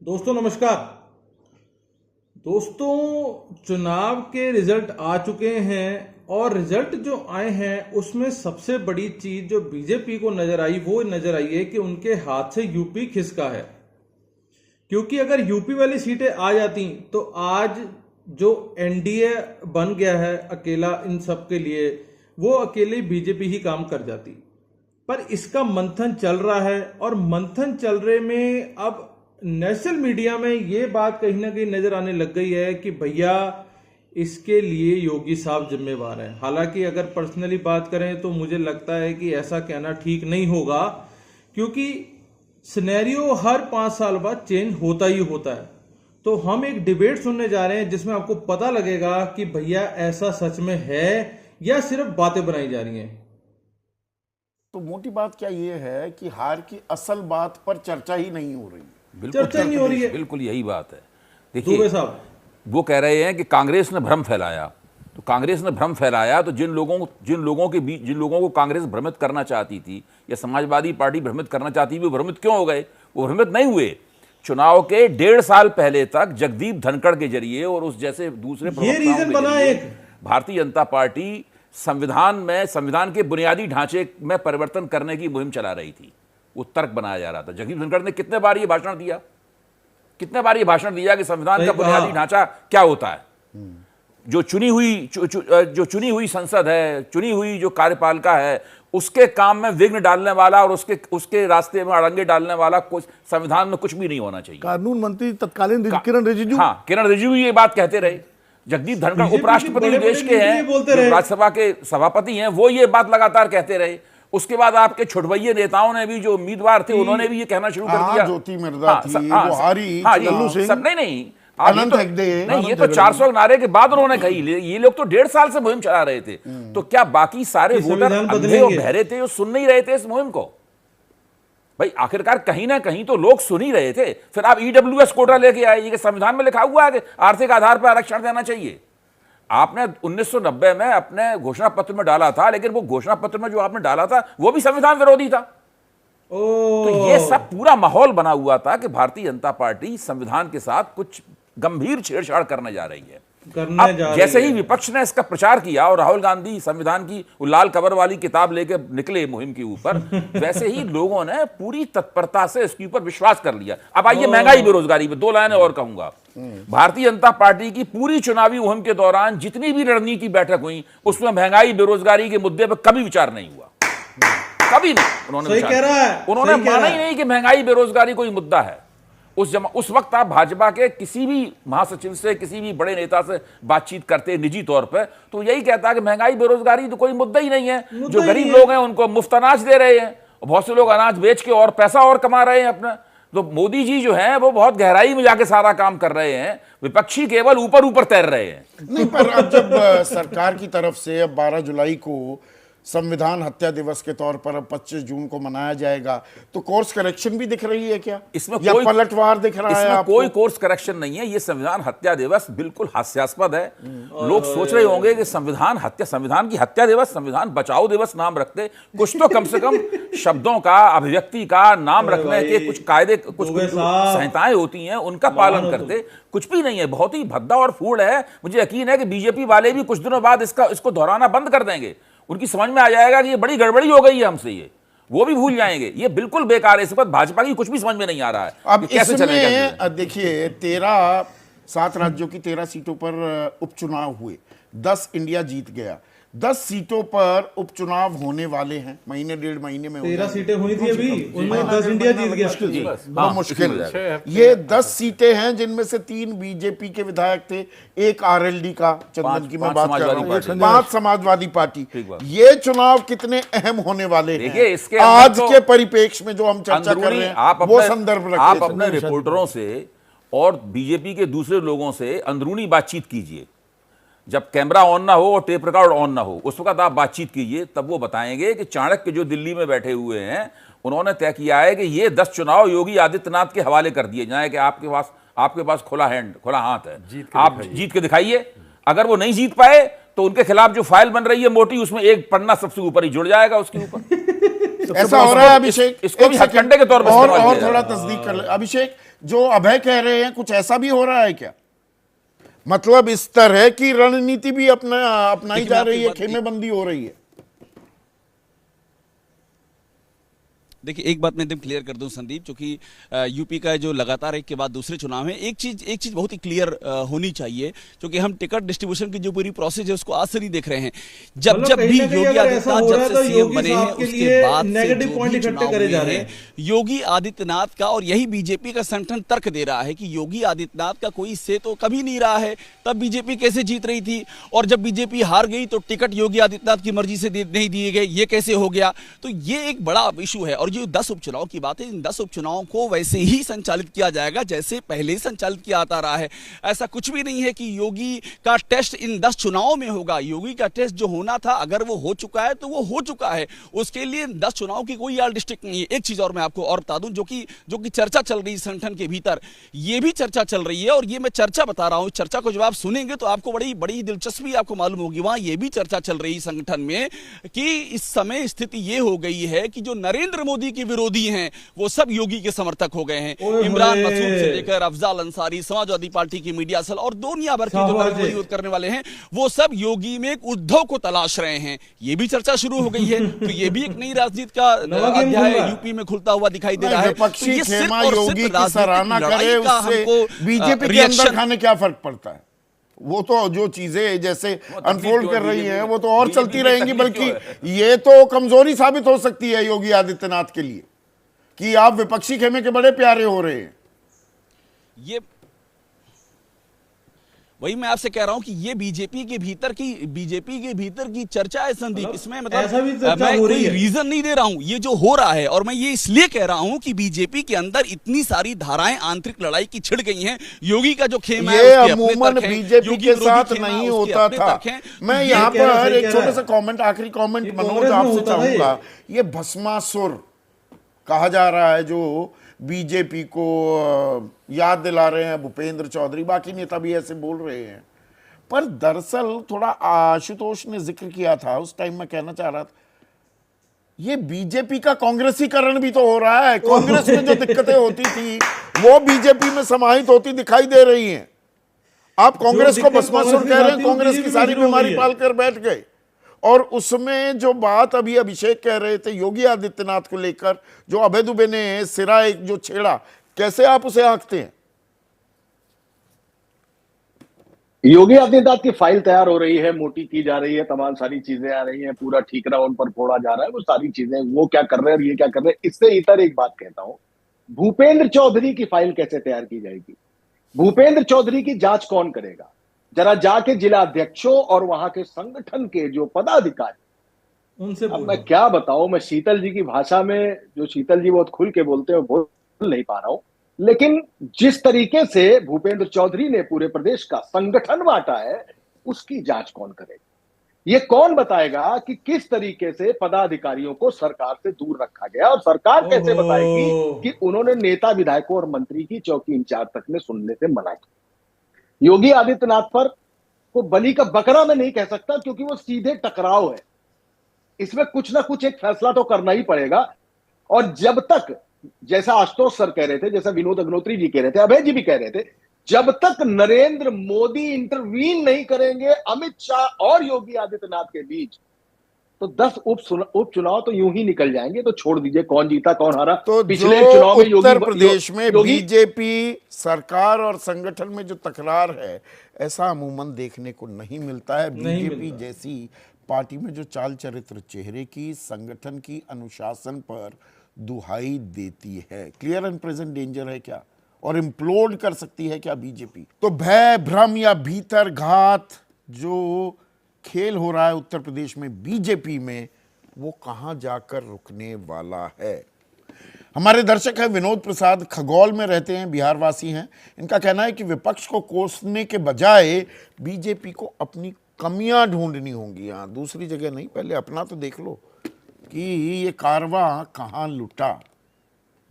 दोस्तों नमस्कार। दोस्तों चुनाव के रिजल्ट आ चुके हैं और रिजल्ट जो आए हैं उसमें सबसे बड़ी चीज जो बीजेपी को नजर आई वो नजर आई है कि उनके हाथ से यूपी खिसका है। क्योंकि अगर यूपी वाली सीटें आ जाती तो आज जो एनडीए बन गया है अकेला इन सब के लिए, वो अकेली बीजेपी ही काम कर जाती। पर इसका मंथन चल रहा है और मंथन चल रहे में अब नेशनल मीडिया में ये बात कहीं ना कहीं नजर आने लग गई है कि भैया इसके लिए योगी साहब जिम्मेवार हैं। हालांकि अगर पर्सनली बात करें तो मुझे लगता है कि ऐसा कहना ठीक नहीं होगा, क्योंकि सिनेरियो हर 5 साल बाद चेंज होता ही होता है। तो हम एक डिबेट सुनने जा रहे हैं जिसमें आपको पता लगेगा कि भैया ऐसा सच में है या सिर्फ बातें बनाई जा रही हैं। तो मोटी बात क्या ये है कि हार की असल बात पर चर्चा ही नहीं हो रही। चर्चा नहीं हो रही है। बिल्कुल यही बात है। दुबे देखिए साहब वो कह रहे हैं कि कांग्रेस ने भ्रम फैलाया, तो कांग्रेस ने भ्रम फैलाया तो जिन लोगों को कांग्रेस भ्रमित करना चाहती थी या समाजवादी पार्टी भ्रमित करना चाहती थी, वो भ्रमित क्यों हो गए? वो भ्रमित नहीं हुए। चुनाव के 1.5 साल पहले तक जगदीप धनखड़ के जरिए और उस जैसे दूसरे ये रीजन बना एक भारतीय जनता पार्टी संविधान के बुनियादी ढांचे में परिवर्तन करने की मुहिम चला रही थी। वो तर्क बनाया जा रहा था। जगदीप धनखड़ ने कितने बार ये भाषण दिया कि संविधान का बुनियादी ढांचा क्या होता है। जो चुनी हुई संसद है, चुनी हुई जो कार्यपालिका है, उसके काम में विघ्न डालने वाला और उसके रास्ते में अड़ंगे डालने वाला कुछ संविधान में कुछ भी नहीं होना चाहिए। कानून मंत्री तत्कालीन किरण रिजिजू, किरण रिजिजू ये बात कहते रहे। जगदीप धनखड़ उपराष्ट्रपति देश के हैं, राज्यसभा के सभापति हैं, वो ये बात लगातार कहते रहे। उसके बाद आपके छुटभइये नेताओं ने भी, जो उम्मीदवार थे, उन्होंने भी ये कहना शुरू कर दिया। ज्योति मिर्जा थी, बुहारी, लल्लू सिंह, नहीं अनंत हेगड़े, ये तो 400 नारे के बाद उन्होंने कही। ये लोग तो 1.5 साल से मुहिम चला रहे थे। तो क्या बाकी सारे वोटर अंधे और बहरे थे, वो सुन नहीं रहे थे इस मुहिम को? भाई आखिरकार कहीं ना कहीं तो लोग सुन ही रहे थे। फिर आप ईडब्ल्यूएस कोटा लेके आए, ये संविधान में लिखा हुआ है कि आर्थिक आधार पर आरक्षण देना चाहिए। आपने 1990 में अपने घोषणा पत्र में डाला था, लेकिन वो घोषणा पत्र में जो आपने डाला था वो भी संविधान विरोधी था। तो ये सब पूरा माहौल बना हुआ था कि भारतीय जनता पार्टी संविधान के साथ कुछ गंभीर छेड़छाड़ करने जा रही है। जैसे ही विपक्ष ने इसका प्रचार किया और राहुल गांधी संविधान की लाल कवर वाली किताब लेके निकले मुहिम के ऊपर, वैसे ही लोगों ने पूरी तत्परता से इसके ऊपर विश्वास कर लिया। अब आइए महंगाई बेरोजगारी पे 2 लाइनें और कहूंगा। भारतीय जनता पार्टी की पूरी चुनावी मुहिम के दौरान जितनी भी रणनीति बैठक हुई, उसमें महंगाई बेरोजगारी के मुद्दे पर कभी विचार नहीं हुआ, कभी नहीं। उन्होंने माना ही नहीं कि महंगाई बेरोजगारी कोई मुद्दा है। उस वक्त आप भाजपा के किसी भी महासचिव से, किसी भी बड़े नेता से बातचीत करते निजी तौर पर, तो यही कहता है कि महंगाई बेरोजगारी तो कोई मुद्दा ही नहीं है। जो गरीब लोग हैं उनको मुफ्त अनाज दे रहे हैं, बहुत से लोग अनाज बेच के और पैसा और कमा रहे हैं अपना। तो मोदी जी जो हैं वो बहुत गहराई में जाके सारा काम कर रहे हैं, विपक्षी केवल ऊपर ऊपर तैर रहे हैं। नहीं, पर अब जब सरकार की तरफ से अब 12 जुलाई को संविधान हत्या दिवस के तौर पर अब 25 जून को मनाया जाएगा, तो कोर्स करेक्शन भी दिख रही है क्या? इसमें या कोई पलटवार दिख रहा है? कोई कोर्स करेक्शन नहीं है। ये संविधान हत्या दिवस बिल्कुल हास्यास्पद है। लोग सोच रहे होंगे कि संविधान की हत्या दिवस, संविधान बचाओ दिवस नाम रखते, कुछ तो कम से कम शब्दों का, अभिव्यक्ति का नाम रखने के कुछ कायदे, कुछ संहिताएं होती हैं, उनका पालन करते। कुछ भी नहीं है, बहुत ही भद्दा और फूल है। मुझे यकीन है कि बीजेपी वाले भी कुछ दिनों बाद इसको दोहराना बंद कर देंगे। उनकी समझ में आ जाएगा कि ये बड़ी गड़बड़ी हो गई है हमसे, ये वो भी भूल जाएंगे। ये बिल्कुल बेकार है। इस पर भाजपा की कुछ भी समझ में नहीं आ रहा है। अब कैसे चलेगा? देखिए 7 राज्यों की 13 सीटों पर उपचुनाव हुए, 10 इंडिया जीत गया। 10 सीटों पर उपचुनाव होने वाले हैं, महीने 1.5 महीने में 13 सीटें हुई थी अभी, उनमें 10 इंडिया जीत गया। बहुत मुश्किल। ये 10 सीटें हैं जिनमें से 3 बीजेपी के विधायक थे, 1 आरएलडी का, चंदन की मैं बात कर रहा हूँ, 5 समाजवादी पार्टी। ये चुनाव कितने अहम होने वाले हैं आज के परिप्रेक्ष्य में जो हम चर्चा कर रहे हैं, वो संदर्भ रखिए। आप अपने रिपोर्टरों से और बीजेपी के दूसरे लोगों से अंदरूनी बातचीत कीजिए। जब कैमरा ऑन ना हो और टेप रिकॉर्ड ऑन ना हो, उस वक्त आप बातचीत कीजिए, तब वो बताएंगे कि चाणक्य जो दिल्ली में बैठे हुए हैं, उन्होंने तय किया है कि ये 10 चुनाव योगी आदित्यनाथ के हवाले कर दिए जाए कि आपके पास खुला हाथ है, आप जीत के दिखाइए। अगर वो नहीं जीत पाए तो उनके खिलाफ जो फाइल बन रही है मोटी, उसमें एक पन्ना सबसे ऊपर ही जुड़ जाएगा उसके ऊपर। ऐसा हो रहा है अभिषेक, इसको भी हथकंडे के तौर पर और इस्तेमाल किया थोड़ा जा रहा है। तस्दीक कर ले अभिषेक, जो अभय कह रहे हैं कुछ ऐसा भी हो रहा है क्या? मतलब इस तरह की रणनीति भी अपनाई जा रही है, खेमेबंदी हो रही है? देखिए एक बात मैं एकदम क्लियर कर दूं संदीप, क्योंकि यूपी का जो लगातार एक के बाद दूसरे चुनाव है, एक चीज बहुत ही क्लियर होनी चाहिए, क्योंकि हम टिकट डिस्ट्रीब्यूशन की जो पूरी प्रोसेस है उसको आज से नहीं देख रहे हैं। जब मतलब जब कहीं भी ना कहीं योगी अगर ऐसा आदित्यनाथ हो जब रहा है से तो सीएम योगी बने हैं साहब के उसके लिए बाद से नेगेटिव जो पॉइंट भी इकट्ठे चुनाव करे जा हुए रहे हैं, हैं। योगी आदित्यनाथ का, और यही बीजेपी का संगठन तर्क दे रहा है कि योगी आदित्यनाथ का कोई से तो कभी नहीं रहा है, तब बीजेपी कैसे जीत रही थी, और जब बीजेपी हार गई तो टिकट योगी आदित्यनाथ की मर्जी से नहीं दिए गए, ये कैसे हो गया? तो ये एक बड़ा इशू है। और जो 10 उपचुनाव की बात है, इन 10 उपचुनावों को वैसे ही संचालित किया जाएगा जैसे पहले ही संचालित किया आता रहा है। ऐसा कुछ भी नहीं है कि योगी का टेस्ट इन 10 चुनावों में होगा। योगी का टेस्ट जो होना था, अगर वो हो चुका है तो वो हो चुका है, उसके लिए 10 चुनाव की कोई यार डिस्ट्रिक्ट नहीं है। एक चीज और मैं आपको और बता दूं, जो कि चर्चा चल रही है संगठन के भीतर, ये भी चर्चा चल रही है, और ये मैं चर्चा बता रहा हूं, चर्चा को जब आप सुनेंगे तो आपको बड़ी बड़ी दिलचस्पी आपको मालूम होगी। वहां ये भी चर्चा चल रही है संगठन में कि इस समय स्थिति ये हो गई है कि जो नरेंद्र मोदी के विरोधी हैं वो सब योगी के समर्थक हो गए हैं। इमरान मसूद से लेकर अफजाल अंसारी, समाजवादी पार्टी की मीडिया सेल और दुनिया भर के जो नरेंद्र मोदी विरोध करने वाले हैं, वो सब योगी में एक उद्धव को तलाश रहे हैं। ये भी चर्चा शुरू हो गई है। तो ये भी एक नई राजनीति का अध्याय यूपी में खुलता हुआ दिखाई दे रहा है। विपक्षी तो ये सिर्फ खेमा और सिर्फ योगी की राजनीतिक सराहना करे, लड़ाई का उससे हमको बीजेपी के अंदर खाने क्या फर्क पड़ता है? वो तो जो चीजें जैसे अनफोल्ड कर रही हैं वो तो और चलती रहेंगी, बल्कि ये तो कमजोरी साबित हो सकती है योगी आदित्यनाथ के लिए कि आप विपक्षी खेमे के बड़े प्यारे हो रहे हैं। ये वही मैं आपसे कह रहा हूं कि ये बीजेपी के भीतर की चर्चा है संदीप। इसमें मतलब मैं कोई रीजन नहीं दे रहा हूं, ये जो हो रहा है, और मैं ये इसलिए कह रहा हूं कि बीजेपी के अंदर इतनी सारी धाराएं आंतरिक लड़ाई की छिड़ गई हैं। योगी का जो खेम है ये अमूमन बीजेपी के साथ नहीं होता था। मैं यहाँ पर एक छोटा सा कमेंट, आखिरी कमेंट मनोज आपसे चाहूंगा। ये भस्मासुर कहा जा रहा है जो बीजेपी को याद दिला रहे हैं भूपेंद्र चौधरी, बाकी नेता भी ऐसे बोल रहे हैं, पर दरअसल थोड़ा आशुतोष ने जिक्र किया था उस टाइम, मैं कहना चाह रहा था ये बीजेपी का कांग्रेसीकरण भी तो हो रहा है। कांग्रेस में जो दिक्कतें होती थी वो बीजेपी में समाहित होती दिखाई दे रही हैं। आप कांग्रेस को भस्मासुर कह रहे हैं, कांग्रेस की सारी बीमारी पालकर बैठ गए। और उसमें जो बात अभी अभिषेक कह रहे थे योगी आदित्यनाथ को लेकर, जो अभय दुबे ने सिरा एक जो छेड़ा, कैसे आप उसे आंकते हैं? योगी आदित्यनाथ की फाइल तैयार हो रही है, मोटी की जा रही है, तमाम सारी चीजें आ रही हैं, पूरा ठीकरा उन पर फोड़ा जा रहा है, वो सारी चीजें, वो क्या कर रहे हैं और ये क्या कर रहे हैं। इससे इतर एक बात कहता हूं, भूपेंद्र चौधरी की फाइल कैसे तैयार की जाएगी? भूपेंद्र चौधरी की जांच कौन करेगा? जरा जाके जिला अध्यक्षों और वहां के संगठन के जो पदाधिकारी, उनसे अब मैं क्या बताऊं, मैं शीतल जी की भाषा में, जो शीतल जी बहुत खुल के बोलते हैं, बोल नहीं पा रहा हूं, लेकिन जिस तरीके से भूपेंद्र चौधरी ने पूरे प्रदेश का संगठन बांटा है, उसकी जांच कौन करेगा? ये कौन बताएगा कि किस तरीके से पदाधिकारियों को सरकार से दूर रखा गया, और सरकार कैसे बताएगी कि उन्होंने नेता, विधायकों और मंत्री की चौकी इंचार्ज तक ने सुनने से मना किया? योगी आदित्यनाथ पर को बलि का बकरा मैं नहीं कह सकता, क्योंकि वो सीधे टकराव है। इसमें कुछ ना कुछ एक फैसला तो करना ही पड़ेगा। और जब तक, जैसा आशुतोष सर कह रहे थे, जैसा विनोद अग्नोत्री जी कह रहे थे, अभय जी भी कह रहे थे, जब तक नरेंद्र मोदी इंटरवीन नहीं करेंगे अमित शाह और योगी आदित्यनाथ के बीच, तो 10 उपचुनाव तो यूं ही निकल जाएंगे। तो छोड़ दीजिए कौन जीता कौन हारा। तो पिछले चुनाव में उत्तर प्रदेश में बीजेपी सरकार और संगठन में जो तकरार है, ऐसा अमूमन देखने को नहीं मिलता है। बीजेपी जैसी पार्टी में जो चाल चरित्र चेहरे की, संगठन की, अनुशासन पर दुहाई देती है। क्लियर एंड प्रेजेंट डेंजर है क्या, और इम्प्लोड कर सकती है क्या बीजेपी? तो भय, भ्रम या भीतर घात जो खेल हो रहा है उत्तर प्रदेश में बीजेपी में, वो कहां जाकर रुकने वाला है? हमारे दर्शक हैं विनोद प्रसाद, खगौल में रहते हैं, बिहार वासी हैं। इनका कहना है कि विपक्ष को कोसने के बजाय बीजेपी को अपनी कमियां ढूंढनी होंगी। हाँ, दूसरी जगह नहीं, पहले अपना तो देख लो कि ये कारवां कहां लुटा,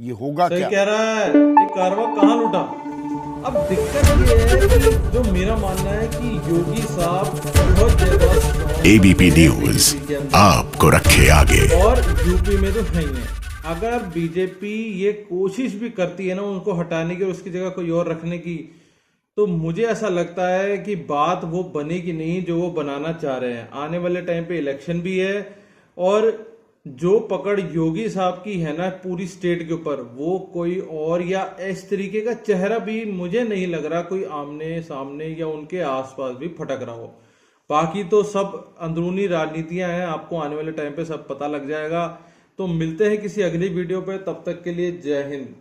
ये होगा क्या? कह रहा है, ये कारवां कहां लुटा? अब दिक्कत ये है कि जो मेरा मानना है कि योगी साहब बहुत ज्यादा एबीपी न्यूज आपको रखे आगे। और यूपी में तो है ही है। अगर बीजेपी ये कोशिश भी करती है ना उनको हटाने की और उसकी जगह कोई और रखने की, तो मुझे ऐसा लगता है कि बात वो बनेगी नहीं जो वो बनाना चाह रहे हैं। आने वाले टाइम पे इलेक्शन भी है और जो पकड़ योगी साहब की है ना पूरी स्टेट के ऊपर, वो कोई और या इस तरीके का चेहरा भी मुझे नहीं लग रहा कोई आमने सामने या उनके आसपास भी फटक रहा हो। बाकी तो सब अंदरूनी राजनीतियां हैं, आपको आने वाले टाइम पे सब पता लग जाएगा। तो मिलते हैं किसी अगली वीडियो पे, तब तक के लिए जय हिंद।